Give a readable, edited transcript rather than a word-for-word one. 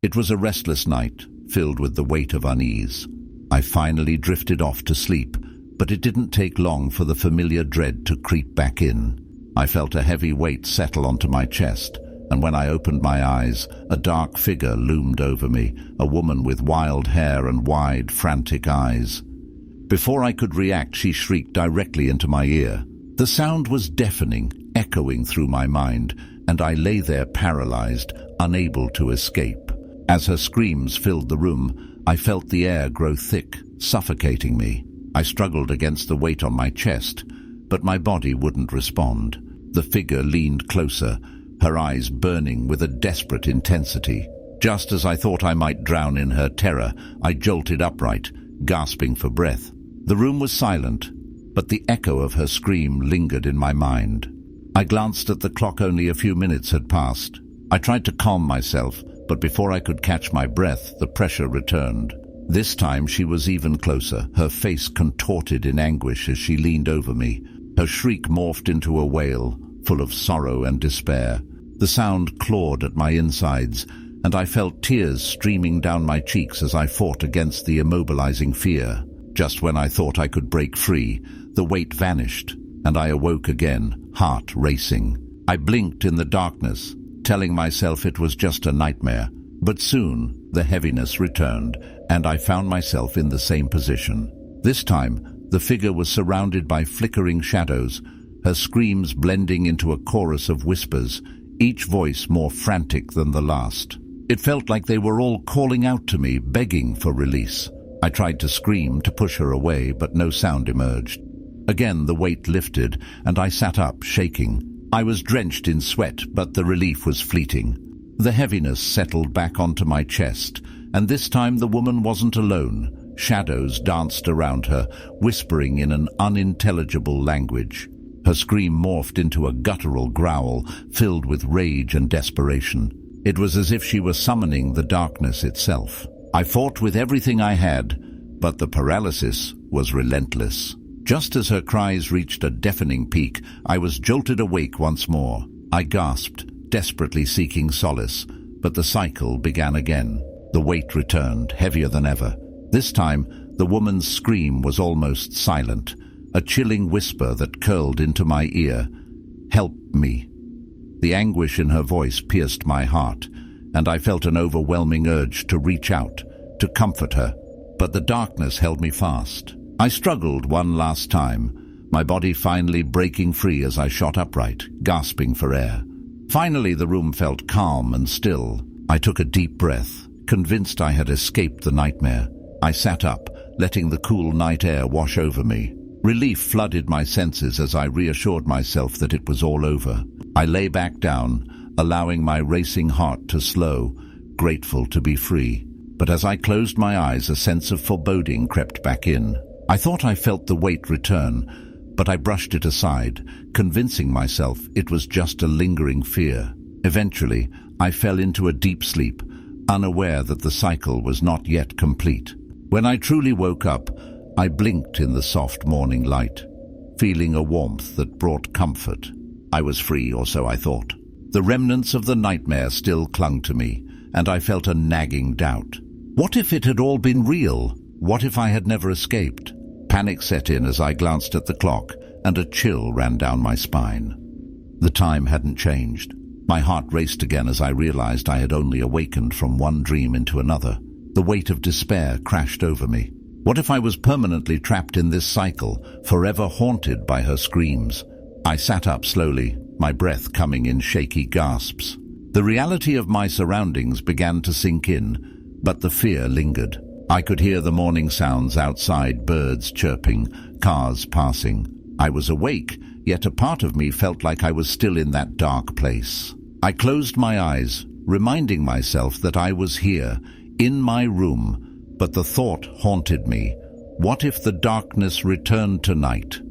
It was a restless night, filled with the weight of unease. I finally drifted off to sleep, but it didn't take long for the familiar dread to creep back in. I felt a heavy weight settle onto my chest, and when I opened my eyes, a dark figure loomed over me, a woman with wild hair and wide, frantic eyes. Before I could react, she shrieked directly into my ear. The sound was deafening, echoing through my mind, and I lay there paralyzed, unable to escape. As her screams filled the room, I felt the air grow thick, suffocating me. I struggled against the weight on my chest, but my body wouldn't respond. The figure leaned closer, her eyes burning with a desperate intensity. Just as I thought I might drown in her terror, I jolted upright, gasping for breath. The room was silent, but the echo of her scream lingered in my mind. I glanced at the clock. Only a few minutes had passed. I tried to calm myself, but before I could catch my breath, the pressure returned. This time she was even closer, her face contorted in anguish as she leaned over me. Her shriek morphed into a wail, full of sorrow and despair. The sound clawed at my insides, and I felt tears streaming down my cheeks as I fought against the immobilizing fear. Just when I thought I could break free, the weight vanished, and I awoke again, heart racing. I blinked in the darkness, telling myself it was just a nightmare. But soon, the heaviness returned, and I found myself in the same position. This time, the figure was surrounded by flickering shadows, her screams blending into a chorus of whispers, each voice more frantic than the last. It felt like they were all calling out to me, begging for release. I tried to scream, to push her away, but no sound emerged. Again the weight lifted, and I sat up, shaking. I was drenched in sweat, but the relief was fleeting. The heaviness settled back onto my chest, and this time the woman wasn't alone. Shadows danced around her, whispering in an unintelligible language. Her scream morphed into a guttural growl, filled with rage and desperation. It was as if she were summoning the darkness itself. I fought with everything I had, but the paralysis was relentless. Just as her cries reached a deafening peak, I was jolted awake once more. I gasped, desperately seeking solace, but the cycle began again. The weight returned, heavier than ever. This time, the woman's scream was almost silent, a chilling whisper that curled into my ear. "Help me." The anguish in her voice pierced my heart, and I felt an overwhelming urge to reach out, to comfort her, but the darkness held me fast. I struggled one last time, my body finally breaking free as I shot upright, gasping for air. Finally, the room felt calm and still. I took a deep breath, convinced I had escaped the nightmare. I sat up, letting the cool night air wash over me. Relief flooded my senses as I reassured myself that it was all over. I lay back down, allowing my racing heart to slow, grateful to be free. But as I closed my eyes, a sense of foreboding crept back in. I thought I felt the weight return, but I brushed it aside, convincing myself it was just a lingering fear. Eventually, I fell into a deep sleep, unaware that the cycle was not yet complete. When I truly woke up, I blinked in the soft morning light, feeling a warmth that brought comfort. I was free, or so I thought. The remnants of the nightmare still clung to me, and I felt a nagging doubt. What if it had all been real? What if I had never escaped? Panic set in as I glanced at the clock, and a chill ran down my spine. The time hadn't changed. My heart raced again as I realized I had only awakened from one dream into another. The weight of despair crashed over me. What if I was permanently trapped in this cycle, forever haunted by her screams? I sat up slowly, my breath coming in shaky gasps. The reality of my surroundings began to sink in, but the fear lingered. I could hear the morning sounds outside, birds chirping, cars passing. I was awake, yet a part of me felt like I was still in that dark place. I closed my eyes, reminding myself that I was here, in my room, but the thought haunted me. What if the darkness returned tonight?